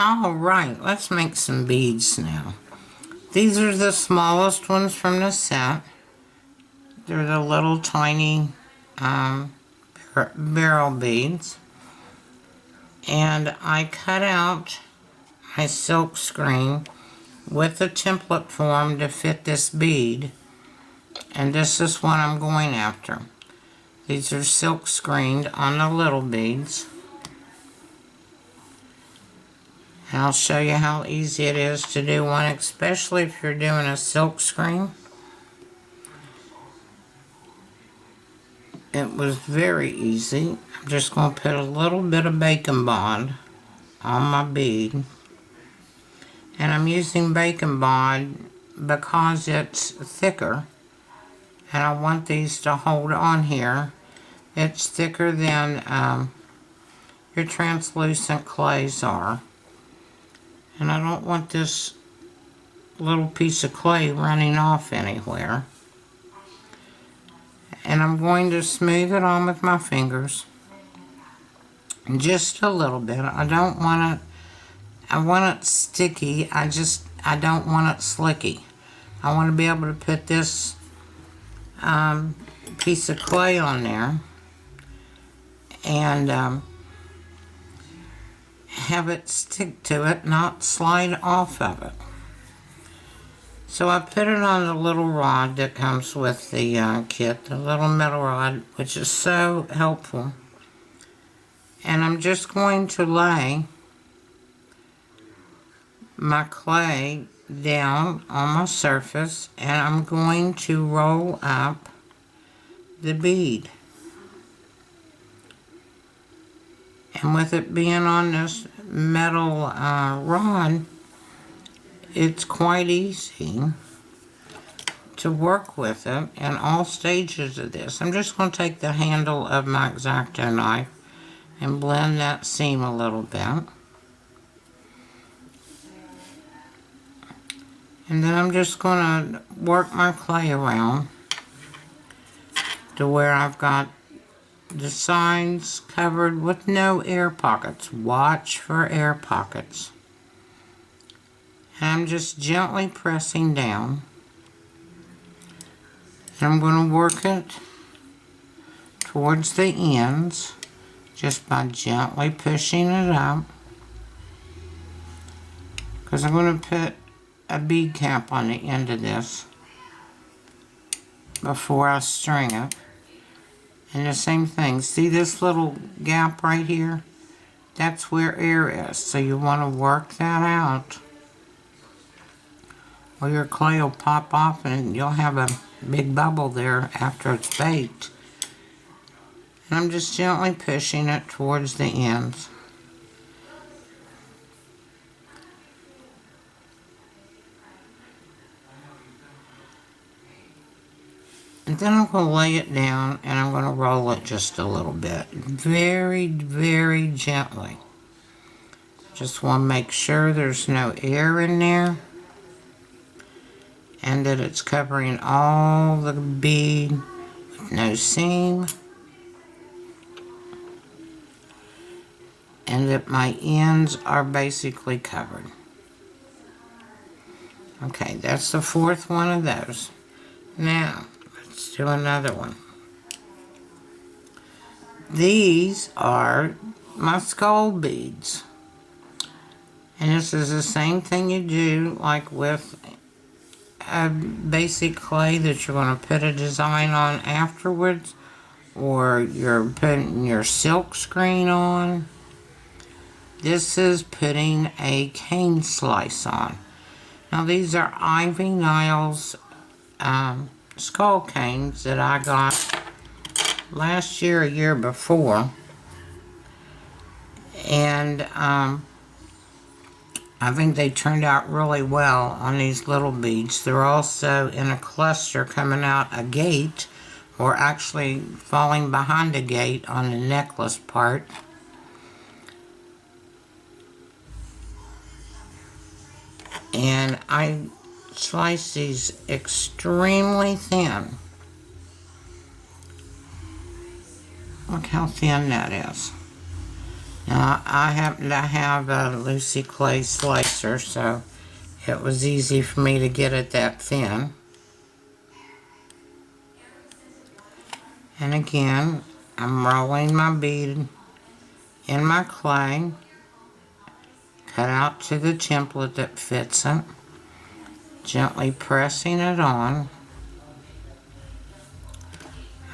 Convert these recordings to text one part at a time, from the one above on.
Alright, let's make some beads now. These are the smallest ones from the set. They're the little tiny barrel beads. And I cut out my silk screen with a template form to fit this bead. And this is what I'm going after. These are silk screened on the little beads. And I'll show you how easy it is to do one, especially if you're doing a silk screen. It was very easy. I'm just going to put a little bit of bacon bond on my bead. And I'm using bacon bond because it's thicker. And I want these to hold on here. It's thicker than your translucent clays are. And I don't want this little piece of clay running off anywhere. And I'm going to smooth it on with my fingers. Just a little bit. I don't want it, I want it sticky. I don't want it slicky. I want to be able to put this piece of clay on there and have it stick to it, not slide off of it. So I put it on the little rod that comes with the kit, the little metal rod, which is so helpful. And I'm just going to lay my clay down on my surface, and I'm going to roll up the bead. And with it being on this metal rod, it's quite easy to work with it in all stages of this. I'm just going to take the handle of my X-Acto knife and blend that seam a little bit. And then I'm just going to work my clay around to where I've got the sides covered with no air pockets. Watch for air pockets. And I'm just gently pressing down. And I'm going to work it towards the ends just by gently pushing it up. Because I'm going to put a bead cap on the end of this before I string it. And the same thing, see this little gap right here? That's where air is, so you want to work that out, or your clay will pop off and you'll have a big bubble there after it's baked. And I'm just gently pushing it towards the ends. And then I'm going to lay it down and I'm going to roll it just a little bit. Very, very gently. Just want to make sure there's no air in there. And that it's covering all the bead with no seam. And that my ends are basically covered. Okay, that's the fourth one of those. Now, let's do another one. These are my skull beads. And this is the same thing you do like with a basic clay that you're going to put a design on afterwards, or you're putting your silk screen on. This is putting a cane slice on. Now these are Ivy Niles skull canes that I got last year, a year before, and I think they turned out really well on these little beads. They're also in a cluster coming out a gate, or actually falling behind a gate on the necklace part. And I slice these extremely thin. Look how thin that is. Now I happen to have a Lucy Clay slicer, so it was easy for me to get it that thin. And again, I'm rolling my bead in my clay, cut out to the template that fits it, gently pressing it on.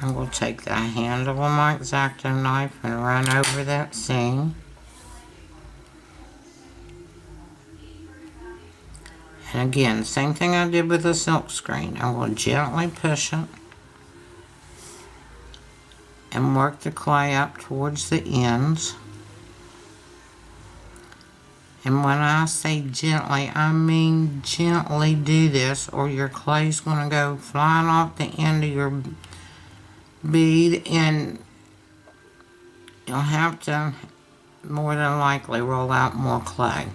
I will take the handle of my X-Acto knife and run over that seam. And again, same thing I did with the silk screen. I will gently push it and work the clay up towards the ends. And when I say gently, I mean gently do this, or your clay's going to go flying off the end of your bead, and you'll have to more than likely roll out more clay.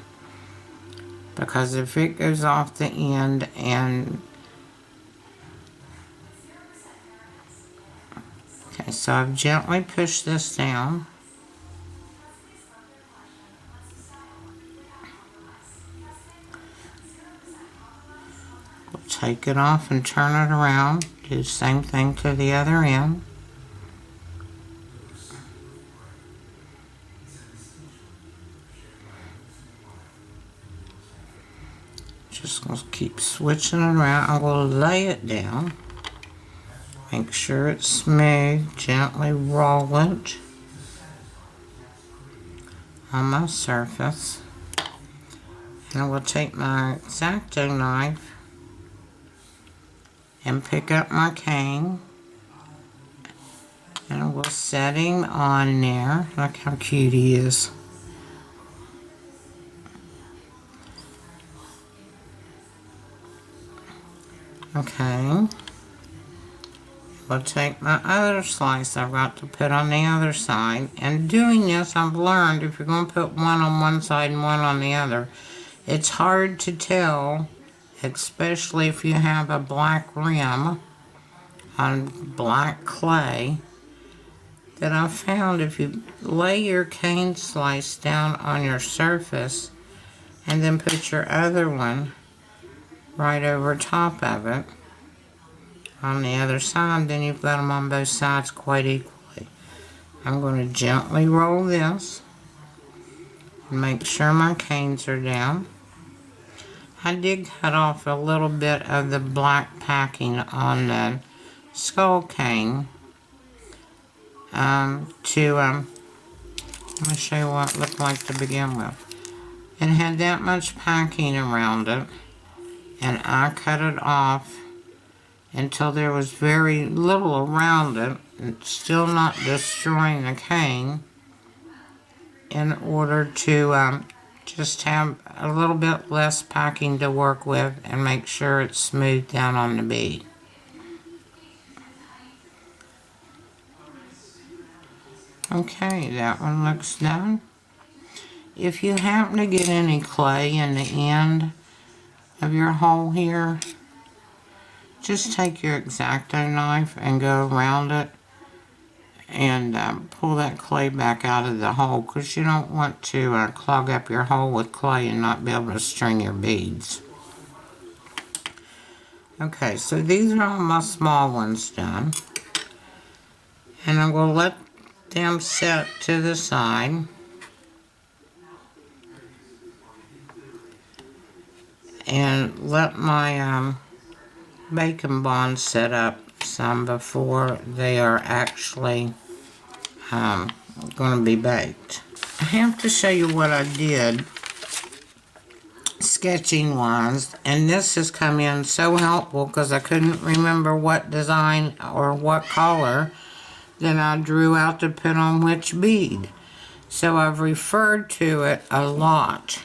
Because if it goes off the end and... Okay, so I've gently pushed this down. We'll take it off and turn it around. Do the same thing to the other end. Just going to keep switching it around. I'm going to lay it down. Make sure it's smooth. Gently roll it on my surface. And I will take my X-Acto knife and pick up my cane. And I will set him on there. Look how cute he is. Okay. I'll take my other slice I've got to put on the other side. And doing this, I've learned if you're going to put one on one side and one on the other, it's hard to tell, especially if you have a black rim on black clay, that I found if you lay your cane slice down on your surface and then put your other one right over top of it on the other side, then you've got them on both sides quite equally. I'm going to gently roll this and make sure my canes are down. I did cut off a little bit of the black packing on the skull cane let me show you what it looked like to begin with. It had that much packing around it, and I cut it off until there was very little around it, and still not destroying the cane, in order to just have a little bit less packing to work with and make sure it's smooth down on the bead. Okay, that one looks done. If you happen to get any clay in the end of your hole here, just take your X-Acto knife and go around it and pull that clay back out of the hole, because you don't want to clog up your hole with clay and not be able to string your beads. Okay, so these are all my small ones done, and I'm going to let them set to the side. And let my bacon bonds set up some before they are actually going to be baked. I have to show you what I did sketching wise, and this has come in so helpful because I couldn't remember what design or what color that I drew out to put on which bead. So I've referred to it a lot.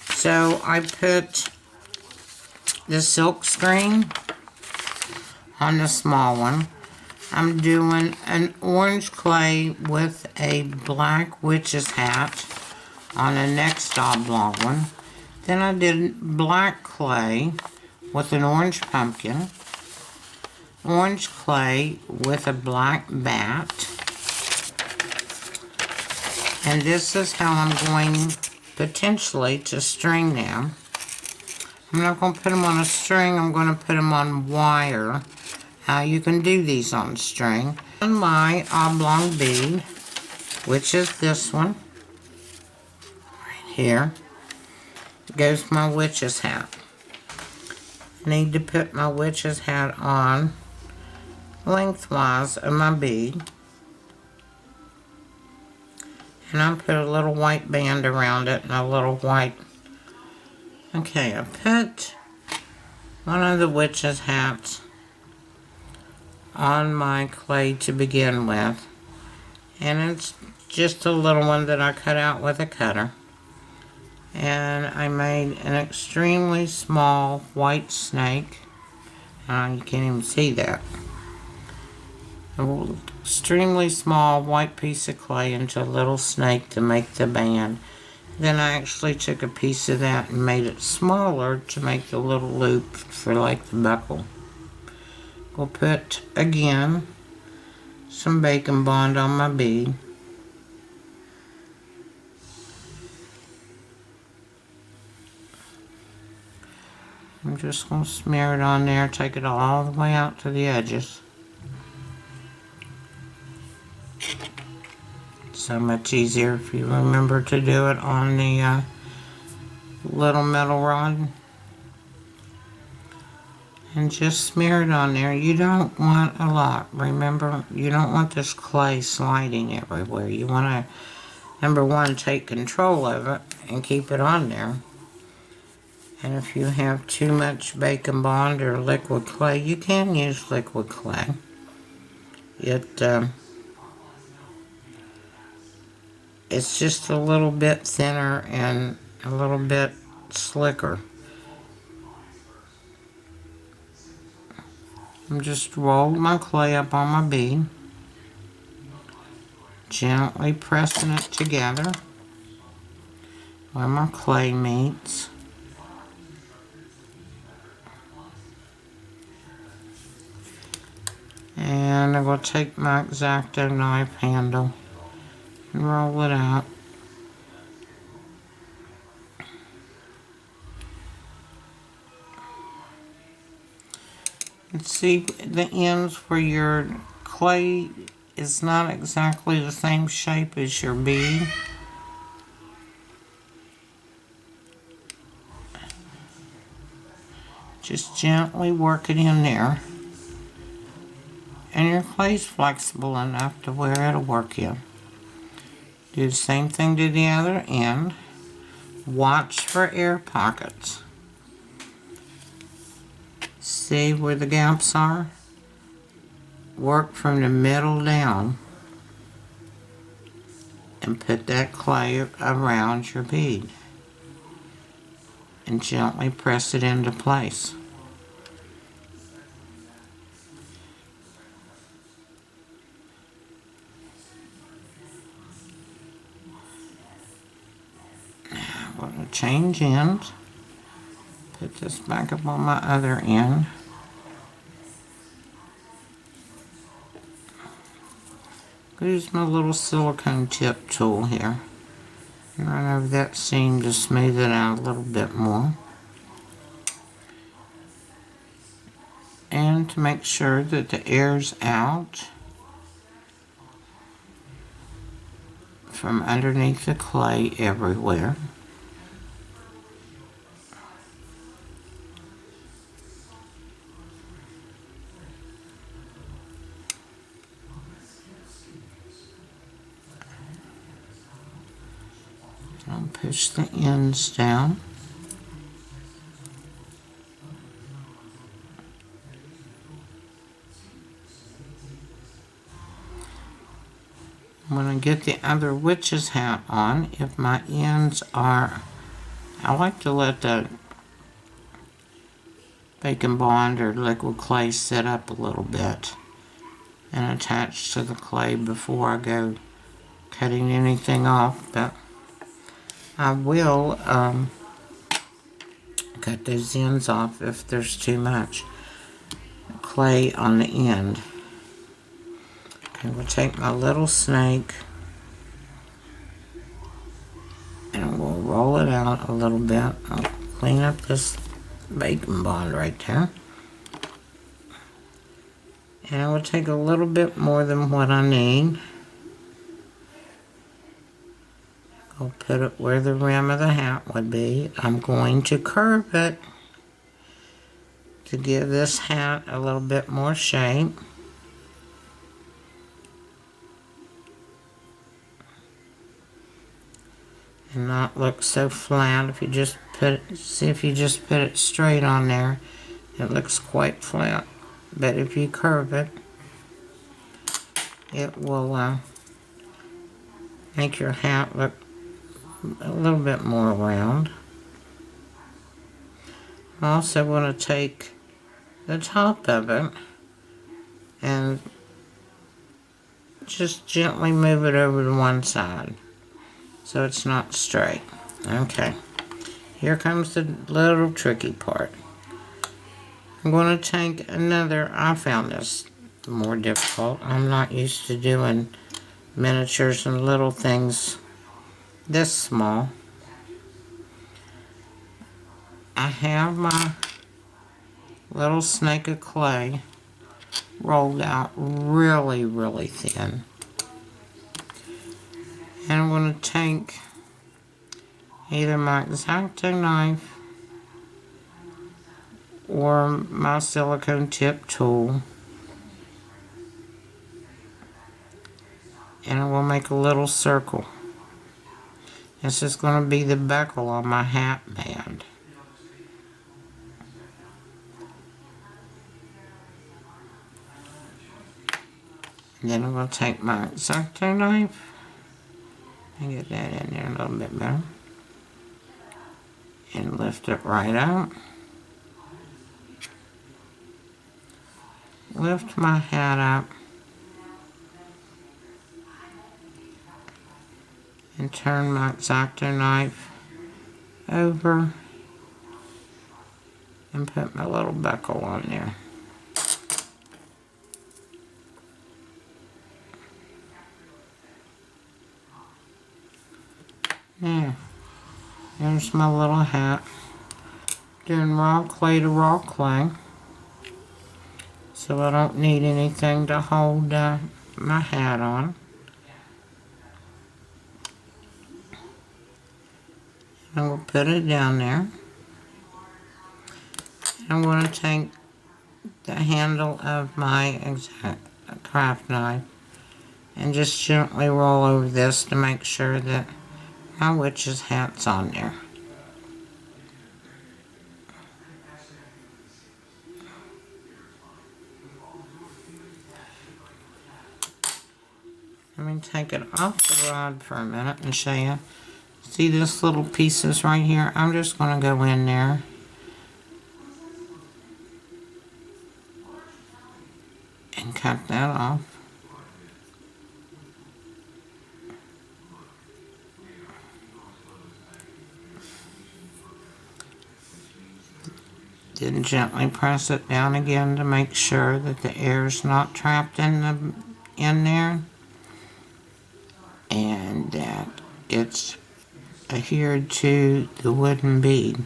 So I put the silk screen on the small one. I'm doing an orange clay with a black witch's hat on the next oblong one. Then I did black clay with an orange pumpkin, orange clay with a black bat, And this is how I'm going potentially to string them. I'm not going to put them on a string, I'm going to put them on wire. How you can do these on string. On my oblong bead, which is this one, right here, goes my witch's hat. I need to put my witch's hat on lengthwise of my bead. And I'll put a little white band around it and a little white. Okay, I put one of the witch's hats on my clay to begin with. And it's just a little one that I cut out with a cutter. And I made an extremely small white snake. You can't even see that. An extremely small white piece of clay into a little snake to make the band. Then I actually took a piece of that and made it smaller to make the little loop for like the buckle. We'll put, again, some bacon bond on my bead. I'm just going to smear it on there, take it all the way out to the edges. So much easier if you remember to do it on the little metal rod. And just smear it on there. You don't want a lot. Remember, you don't want this clay sliding everywhere. You want to, number one, take control of it and keep it on there. And if you have too much bacon bond or liquid clay, you can use liquid clay. It's just a little bit thinner and a little bit slicker. I'm just rolled my clay up on my bead, gently pressing it together where my clay meets. And I'm going to take my X-Acto knife handle and roll it out. And see the ends where your clay is not exactly the same shape as your bead. Just gently work it in there. And your clay's flexible enough to where it'll work in. Do the same thing to the other end. Watch for air pockets. See where the gaps are? Work from the middle down and put that clay around your bead and gently press it into place. I'm going to change ends. Put this back up on my other end. Use my little silicone tip tool here. And run over that seam to smooth it out a little bit more. And to make sure that the air's out from underneath the clay everywhere. I'll push the ends down. When I get the other witch's hat on, if my ends are, I like to let the bacon bond or liquid clay set up a little bit and attach to the clay before I go cutting anything off, but I will cut those ends off if there's too much clay on the end. Okay, we'll take my little snake roll it out a little bit. I'll clean up this bacon bond right there. And I will take a little bit more than what I need. I'll put it where the rim of the hat would be. I'm going to curve it to give this hat a little bit more shape. And not look so flat. If you just put it, see if you just put it straight on there, it looks quite flat. But if you curve it, it will make your hat look a little bit more round. I also want to take the top of it and just gently move it over to one side so it's not straight. Okay, here comes the little tricky part. I'm going to take another, I found this more difficult. I'm not used to doing miniatures and little things this small. I have my little snake of clay rolled out really, really thin. And I'm going to take either my X-Acto knife or my silicone tip tool, and I will make a little circle. This is going to be the buckle on my hat band. And then I'm going to take my X-Acto knife and get that in there a little bit better. And lift it right out. Lift my hat up. And turn my X-Acto knife over. And put my little buckle on there. There. There's my little hat. Doing raw clay to raw clay. So I don't need anything to hold my hat on. I will put it down there. I'm going to take the handle of my exact craft knife and just gently roll over this to make sure that my witch's hat's on there. Let me take it off the rod for a minute and show you. See this little pieces right here? I'm just going to go in there and cut that off. Then gently press it down again to make sure that the air's not trapped in there, and that it's adhered to the wooden bead.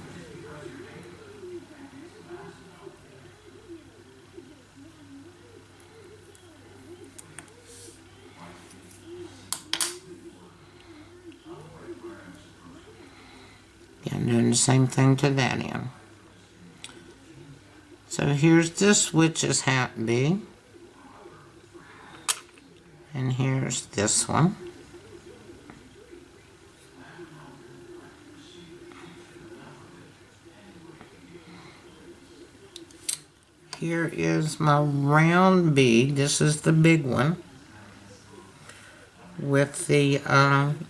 And doing the same thing to that end. So here's this witch's hat bead. And here's this one. Here is my round bead. This is the big one with the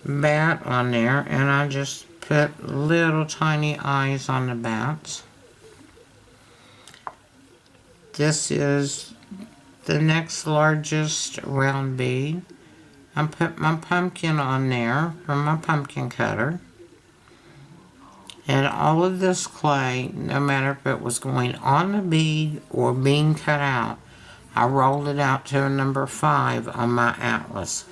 bat on there, and I just put little tiny eyes on the bats. This is the next largest round bead. I put my pumpkin on there from my pumpkin cutter. And all of this clay, no matter if it was going on the bead or being cut out, I rolled it out to a number 5 on my atlas.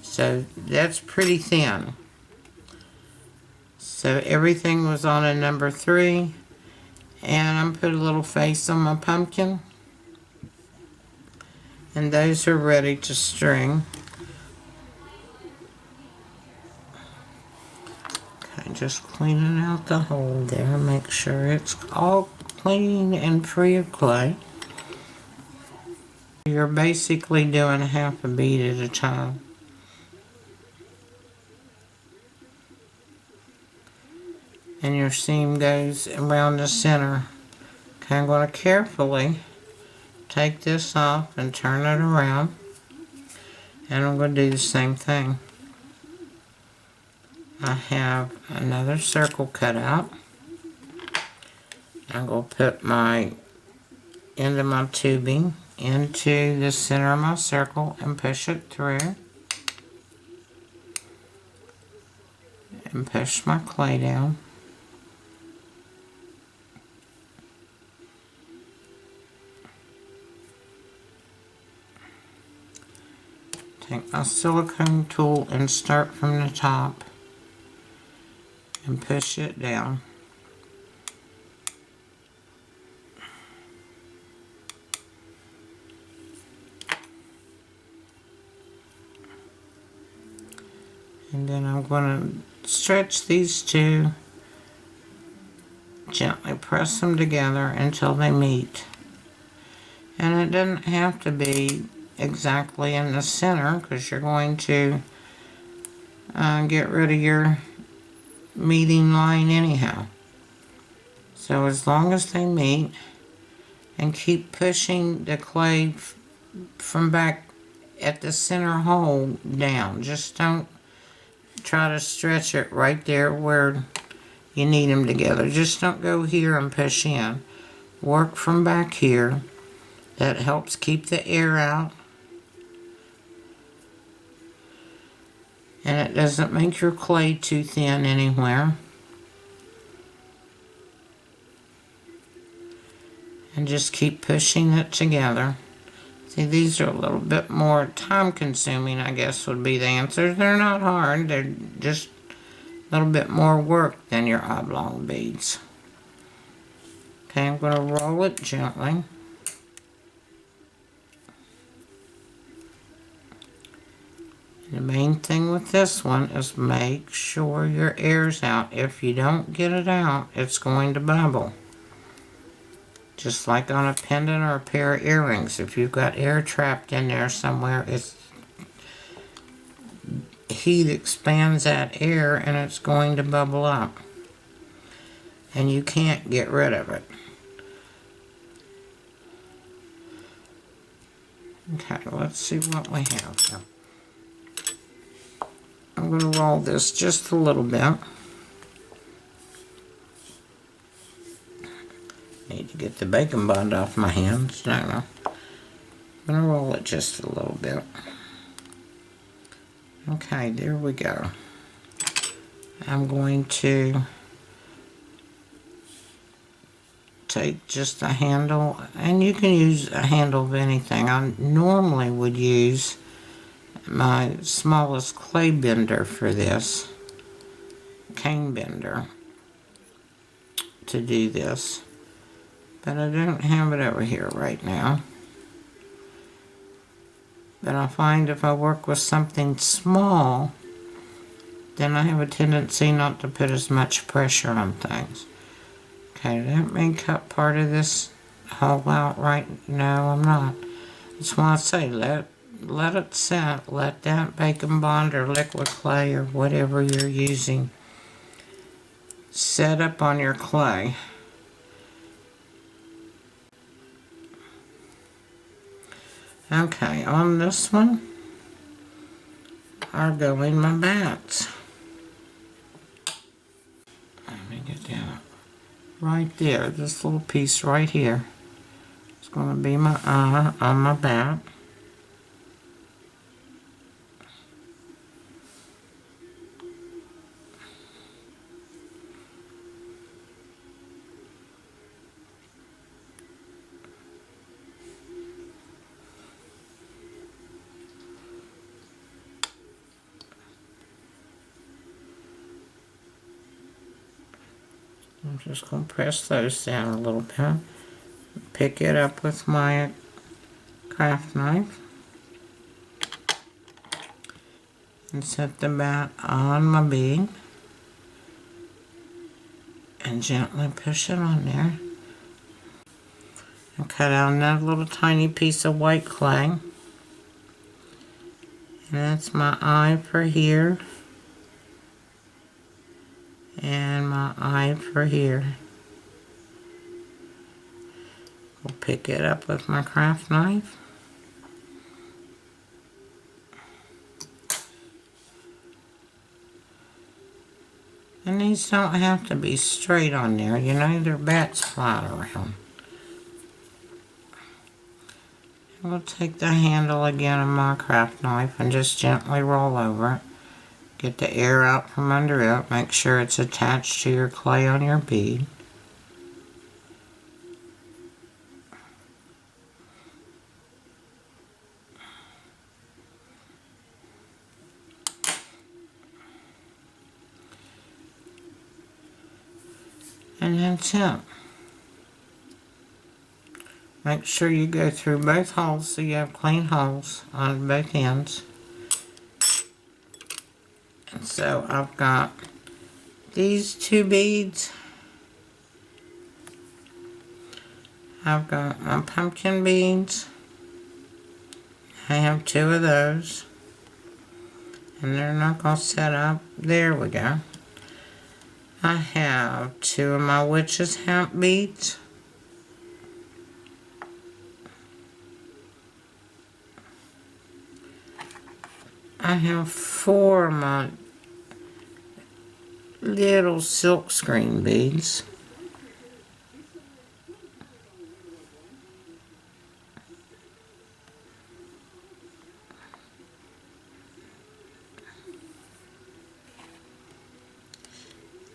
So that's pretty thin. So everything was on a number 3. And I'm put a little face on my pumpkin. And those are ready to string. Okay, just cleaning out the hole there. Make sure it's all clean and free of clay. You're basically doing half a bead at a time. And your seam goes around the center. Okay, I'm going to carefully take this off and turn it around. And I'm going to do the same thing. I have another circle cut out. I'm going to put my end of my tubing into the center of my circle and push it through. And push my clay down. Take my silicone tool and start from the top and push it down. And then I'm going to stretch these two, gently press them together until they meet. And it doesn't have to be exactly in the center because you're going to get rid of your meeting line anyhow. So as long as they meet, and keep pushing the clay from back at the center hole down. Just don't try to stretch it right there where you need them together. Just don't go here and push in. Work from back here. That helps keep the air out. And it doesn't make your clay too thin anywhere. And just keep pushing it together. See, these are a little bit more time consuming, I guess would be the answer. They're not hard. They're just a little bit more work than your oblong beads. Okay, I'm going to roll it gently. The main thing with this one is make sure your air's out. If you don't get it out, it's going to bubble. Just like on a pendant or a pair of earrings. If you've got air trapped in there somewhere, heat expands that air and it's going to bubble up. And you can't get rid of it. Okay, let's see what we have here. I'm going to roll this just a little bit. Need to get the bacon bond off my hands. No. I'm going to roll it just a little bit. Okay, there we go. I'm going to take just a handle, and you can use a handle of anything. I normally would use my smallest clay bender for this, cane bender, to do this, but I don't have it over here right now. But I find if I work with something small, then I have a tendency not to put as much pressure on things. Okay, let me cut part of this hole out right now. I'm not. That's why I say let it set. Let that bacon bond or liquid clay or whatever you're using set up on your clay. Okay, on this one are going my bats. Let me get down right there. This little piece right here. It's going to be my eye on my bat. I'm just going to press those down a little bit. Pick it up with my craft knife. And set the bat on my bead. And gently push it on there. And cut out another little tiny piece of white clay. And that's my eye for here. And my eye for here. We'll pick it up with my craft knife. And these don't have to be straight on there, you know, they're bats fly around. And we'll take the handle again of my craft knife and just gently roll over it. Get the air out from under it. Make sure it's attached to your clay on your bead. And that's it. Make sure you go through both holes so you have clean holes on both ends. And so I've got these two beads. I've got my pumpkin beads. I have two of those. And they're not going to set up. There we go. I have two of my witch's hat beads. I have four of my little silk screen beads.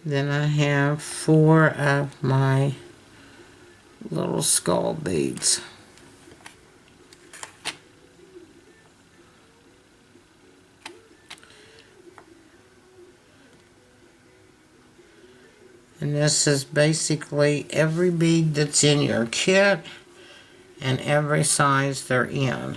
Then I have four of my little skull beads. And this is basically every bead that's in your kit and every size they're in.